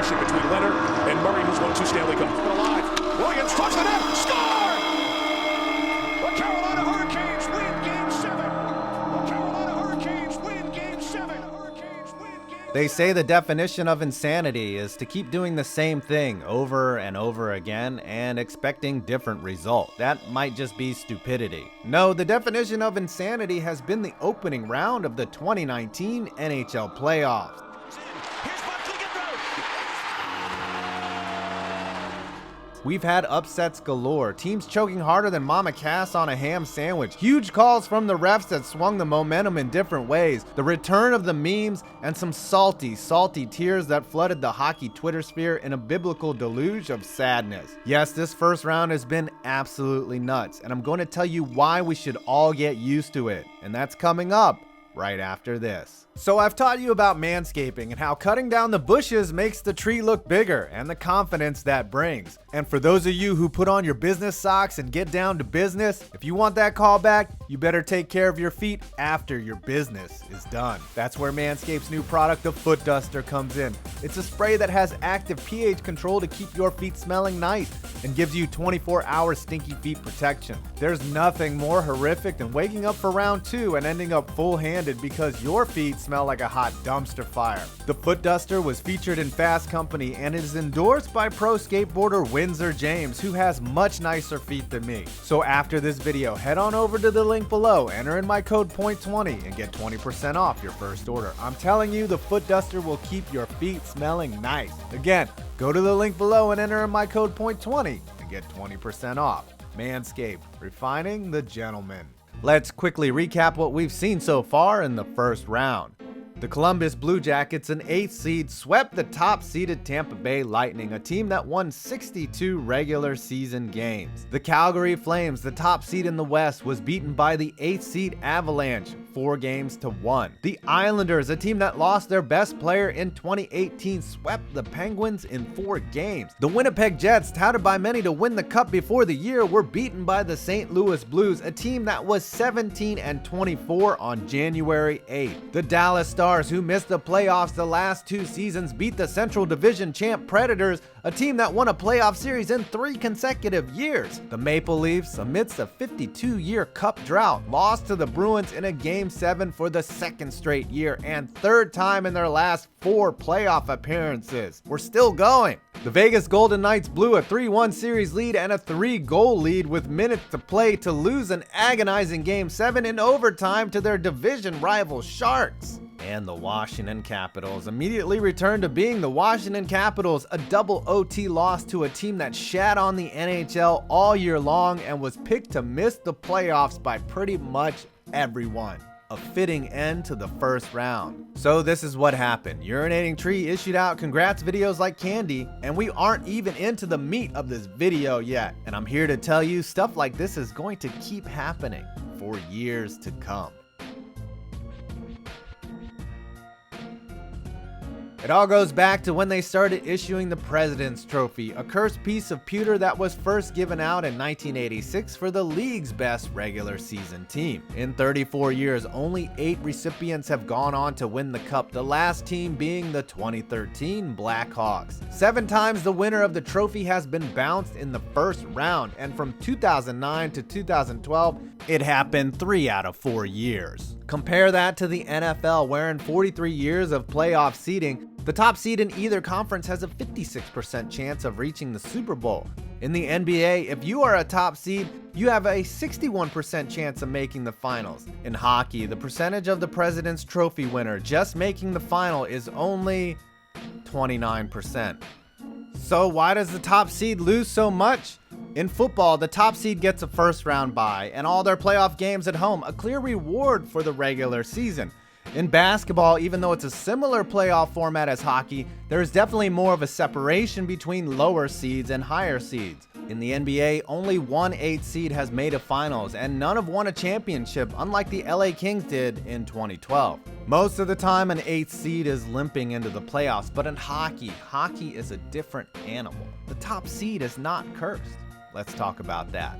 collaboration between Leonard and Murray, who's won 2 Stanley Cups. Alive. Williams touched the net. Score! The Carolina Hurricanes win Game 7. The Carolina Hurricanes win Game 7. They say the definition of insanity is to keep doing the same thing over and over again and expecting different results. That might just be stupidity. No, the definition of insanity has been the opening round of the 2019 NHL Playoffs. We've had upsets galore, teams choking harder than Mama Cass on a ham sandwich, huge calls from the refs that swung the momentum in different ways, the return of the memes, and some salty tears that flooded the hockey Twitter sphere in a biblical deluge of sadness. Yes, this first round has been absolutely nuts, and I'm going to tell you why we should all get used to it, and that's coming up right after this. So I've taught you about manscaping and how cutting down the bushes makes the tree look bigger and the confidence that brings. And for those of you who put on your business socks and get down to business, if you want that call back, you better take care of your feet after your business is done. That's where Manscaped's new product, the Foot Duster, comes in. It's a spray that has active pH control to keep your feet smelling nice and gives you 24-hour stinky feet protection. There's nothing more horrific than waking up for round 2 and ending up full-handed because your feet smell like a hot dumpster fire. The Foot Duster was featured in Fast Company and is endorsed by pro skateboarder Windsor James, who has much nicer feet than me. So after this video, head on over to the link below, enter in my code POINT20 and get 20% off your first order. I'm telling you, the Foot Duster will keep your feet smelling nice. Again, go to the link below and enter in my code POINT20 and get 20% off. Manscaped, refining the gentleman. Let's quickly recap what we've seen so far in the first round. The Columbus Blue Jackets, an 8th seed, swept the top-seeded Tampa Bay Lightning, a team that won 62 regular season games. The Calgary Flames, the top seed in the West, was beaten by the 8th seed Avalanche, 4-1. The Islanders, a team that lost their best player in 2018, swept the Penguins in 4 games. The Winnipeg Jets, touted by many to win the Cup before the year, were beaten by the St. Louis Blues, a team that was 17-24 on January 8th. The Dallas Stars, who missed the playoffs the last 2 seasons, beat the Central Division champ Predators, a team that won a playoff series in 3 consecutive years. The Maple Leafs, amidst a 52-year Cup drought, lost to the Bruins in a Game 7 for the 2nd straight year and 3rd time in their last 4 playoff appearances. We're still going. The Vegas Golden Knights blew a 3-1 series lead and a 3-goal lead with minutes to play to lose an agonizing Game 7 in overtime to their division rival Sharks. And the Washington Capitals immediately returned to being the Washington Capitals, a double OT loss to a team that shat on the NHL all year long and was picked to miss the playoffs by pretty much everyone. A fitting end to the first round. So this is what happened. Urinating Tree issued out congrats videos like candy, and we aren't even into the meat of this video yet. And I'm here to tell you, stuff like this is going to keep happening for years to come. It all goes back to when they started issuing the President's Trophy, a cursed piece of pewter that was first given out in 1986 for the league's best regular season team. In 34 years, only 8 recipients have gone on to win the Cup, the last team being the 2013 Blackhawks. 7 times the winner of the trophy has been bounced in the first round, and from 2009 to 2012, it happened 3 out of 4 years. Compare that to the NFL, where in 43 years of playoff seeding, the top seed in either conference has a 56% chance of reaching the Super Bowl. In the NBA, if you are a top seed, you have a 61% chance of making the finals. In hockey, the percentage of the President's Trophy winner just making the final is only 29%. So why does the top seed lose so much? In football, the top seed gets a first round bye and all their playoff games at home, a clear reward for the regular season. In basketball, even though it's a similar playoff format as hockey, there is definitely more of a separation between lower seeds and higher seeds. In the NBA, only one 8th seed has made a finals, and none have won a championship, unlike the LA Kings did in 2012. Most of the time, an 8th seed is limping into the playoffs, but in hockey is a different animal. The top seed is not cursed. Let's talk about that.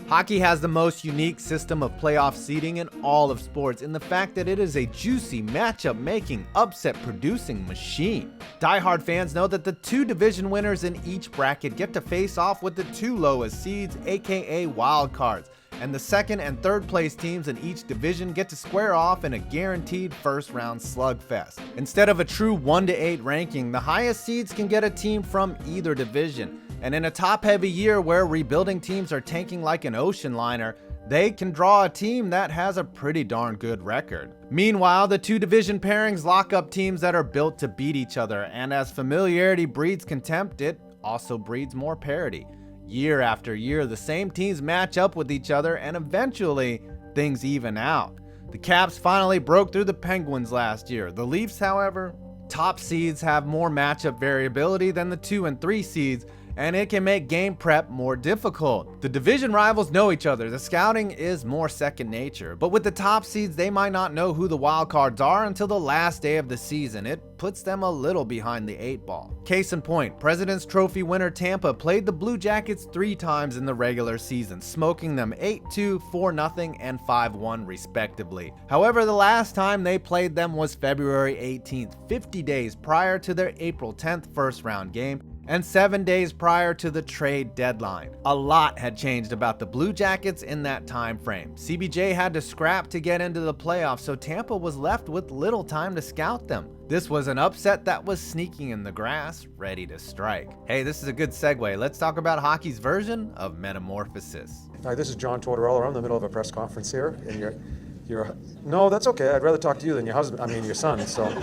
Hockey has the most unique system of playoff seeding in all of sports in the fact that it is a juicy, matchup-making, upset-producing machine. Die-hard fans know that the 2 division winners in each bracket get to face off with the 2 lowest seeds, aka wild cards, and the 2nd and 3rd place teams in each division get to square off in a guaranteed first-round slugfest. Instead of a true 1-8 ranking, the highest seeds can get a team from either division. And in a top-heavy year where rebuilding teams are tanking like an ocean liner, they can draw a team that has a pretty darn good record. Meanwhile, the 2 division pairings lock up teams that are built to beat each other, and as familiarity breeds contempt, it also breeds more parity. Year after year, the same teams match up with each other, and eventually, things even out. The Caps finally broke through the Penguins last year. The Leafs, however, top seeds have more matchup variability than the 2 and 3 seeds, and it can make game prep more difficult. The division rivals know each other. The scouting is more second nature. But with the top seeds, they might not know who the wild cards are until the last day of the season. It puts them a little behind the 8 ball. Case in point, President's Trophy winner Tampa played the Blue Jackets 3 times in the regular season, smoking them 8-2, 4-0, and 5-1 respectively. However, the last time they played them was February 18th, 50 days prior to their April 10th first round game, and 7 days prior to the trade deadline. A lot had changed about the Blue Jackets in that time frame. CBJ had to scrap to get into the playoffs, so Tampa was left with little time to scout them. This was an upset that was sneaking in the grass, ready to strike. Hey, this is a good segue. Let's talk about hockey's version of metamorphosis. Hi, this is John Tortorella. I'm in the middle of a press conference here, and you're no, that's okay. I'd rather talk to you than your husband. I mean, your son. So.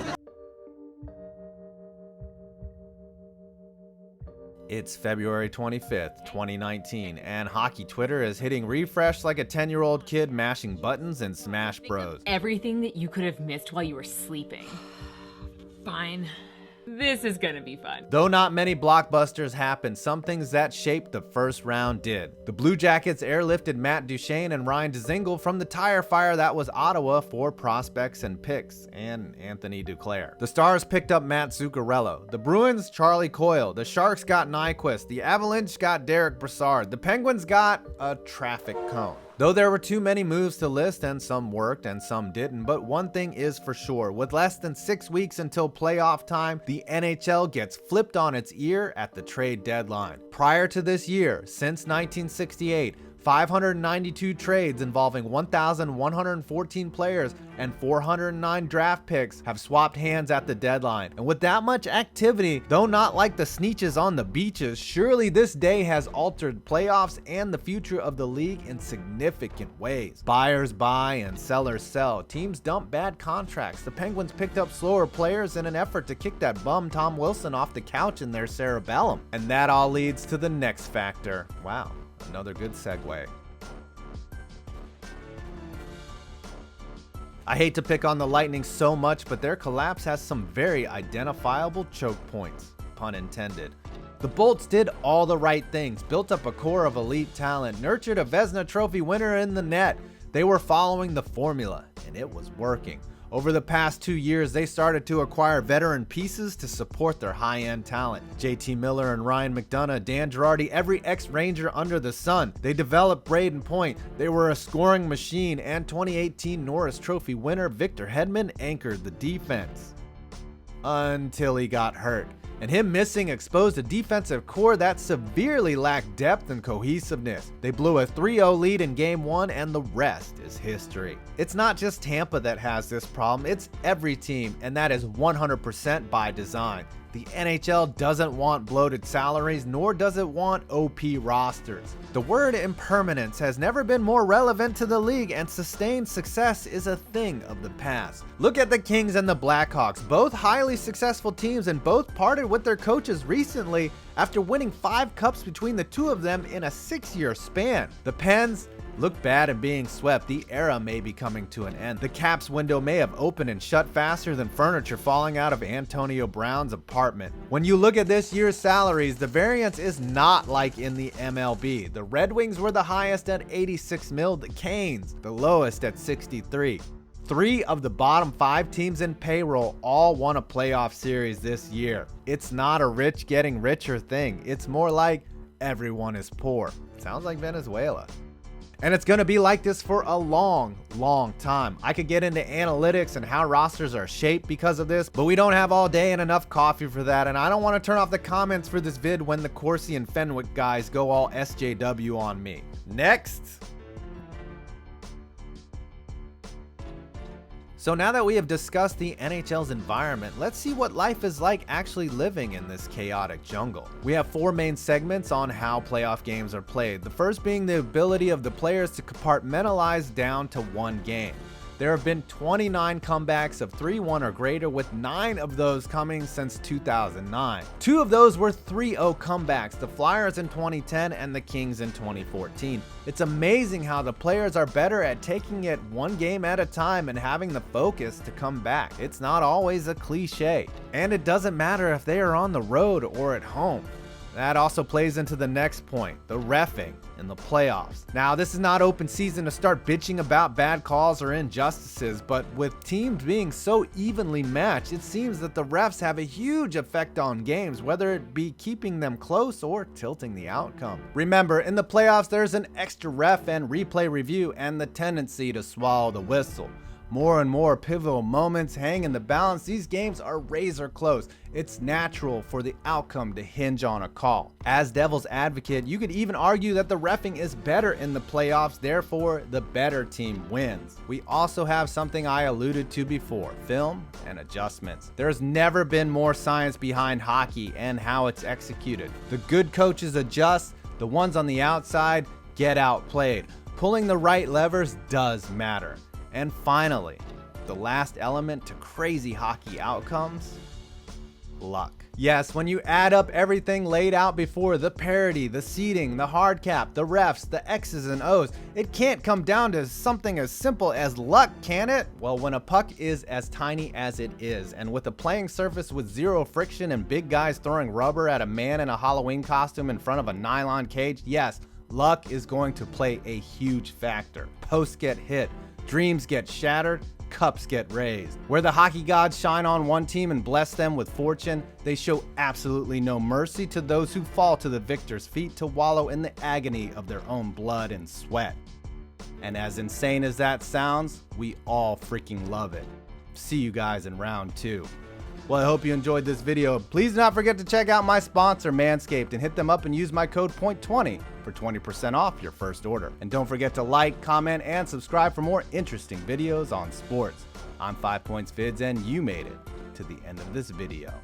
It's February 25th, 2019, and hockey Twitter is hitting refresh like a 10-year-old kid mashing buttons in Smash Bros. Everything that you could have missed while you were sleeping. Fine. This is gonna be fun. Though not many blockbusters happened, some things that shaped the first round did. The Blue Jackets airlifted Matt Duchene and Ryan Dzingel from the tire fire that was Ottawa for prospects and picks, and Anthony Duclair. The Stars picked up Matt Zuccarello. The Bruins, Charlie Coyle. The Sharks got Nyquist. The Avalanche got Derek Brassard. The Penguins got a traffic cone. Though there were too many moves to list, and some worked and some didn't, but one thing is for sure, with less than 6 weeks until playoff time, the NHL gets flipped on its ear at the trade deadline. Prior to this year, since 1968, 592 trades involving 1,114 players and 409 draft picks have swapped hands at the deadline. And with that much activity, though not like the sneeches on the beaches, surely this day has altered playoffs and the future of the league in significant ways. Buyers buy and sellers sell. Teams dump bad contracts. The Penguins picked up slower players in an effort to kick that bum Tom Wilson off the couch in their cerebellum. And that all leads to the next factor. Wow. Another good segue. I hate to pick on the Lightning so much, but their collapse has some very identifiable choke points, pun intended. The Bolts did all the right things, built up a core of elite talent, nurtured a Vezina Trophy winner in the net. They were following the formula, and it was working. Over the past 2 years, they started to acquire veteran pieces to support their high-end talent. JT Miller and Ryan McDonough, Dan Girardi, every ex-Ranger under the sun. They developed Braden Point. They were a scoring machine, and 2018 Norris Trophy winner Victor Hedman anchored the defense. Until he got hurt. And him missing exposed a defensive core that severely lacked depth and cohesiveness. They blew a 3-0 lead in Game 1, and the rest is history. It's not just Tampa that has this problem, it's every team, and that is 100% by design. The NHL doesn't want bloated salaries, nor does it want OP rosters. The word impermanence has never been more relevant to the league, and sustained success is a thing of the past. Look at the Kings and the Blackhawks, both highly successful teams, and both parted with their coaches recently after winning 5 cups between the two of them in a 6-year span. The Pens look bad and being swept. The era may be coming to an end. The Caps window may have opened and shut faster than furniture falling out of Antonio Brown's apartment. When you look at this year's salaries, the variance is not like in the MLB. The Red Wings were the highest at 86 mil, the Canes the lowest at 63. 3 of the bottom 5 teams in payroll all won a playoff series this year. It's not a rich getting richer thing. It's more like everyone is poor. Sounds like Venezuela. And it's going to be like this for a long time. I could get into analytics and how rosters are shaped because of this, but we don't have all day and enough coffee for that, and I don't want to turn off the comments for this vid when the Corsi and Fenwick guys go all SJW on me. Next. So now that we have discussed the NHL's environment, let's see what life is like actually living in this chaotic jungle. We have 4 main segments on how playoff games are played, the first being the ability of the players to compartmentalize down to one game. There have been 29 comebacks of 3-1 or greater, with 9 of those coming since 2009. 2 of those were 3-0 comebacks, the Flyers in 2010 and the Kings in 2014. It's amazing how the players are better at taking it one game at a time and having the focus to come back. It's not always a cliche. And it doesn't matter if they are on the road or at home. That also plays into the next point, the reffing in the playoffs. Now, this is not open season to start bitching about bad calls or injustices, but with teams being so evenly matched, it seems that the refs have a huge effect on games, whether it be keeping them close or tilting the outcome. Remember, in the playoffs, there's an extra ref and replay review and the tendency to swallow the whistle. More and more pivotal moments hang in the balance. These games are razor close. It's natural for the outcome to hinge on a call. As devil's advocate, you could even argue that the reffing is better in the playoffs, therefore the better team wins. We also have something I alluded to before, film and adjustments. There's never been more science behind hockey and how it's executed. The good coaches adjust, the ones on the outside get outplayed. Pulling the right levers does matter. And finally, the last element to crazy hockey outcomes, luck. Yes, when you add up everything laid out before, the parity, the seeding, the hard cap, the refs, the X's and O's, it can't come down to something as simple as luck, can it? Well, when a puck is as tiny as it is, and with a playing surface with 0 friction and big guys throwing rubber at a man in a Halloween costume in front of a nylon cage, yes, luck is going to play a huge factor. Posts get hit, dreams get shattered, cups get raised. Where the hockey gods shine on one team and bless them with fortune, they show absolutely no mercy to those who fall to the victor's feet to wallow in the agony of their own blood and sweat. And as insane as that sounds, we all freaking love it. See you guys in round 2. Well, I hope you enjoyed this video. Please do not forget to check out my sponsor, Manscaped, and hit them up and use my code POINT20 for 20% off your first order. And don't forget to like, comment, and subscribe for more interesting videos on sports. I'm 5 Points Vids, and you made it to the end of this video.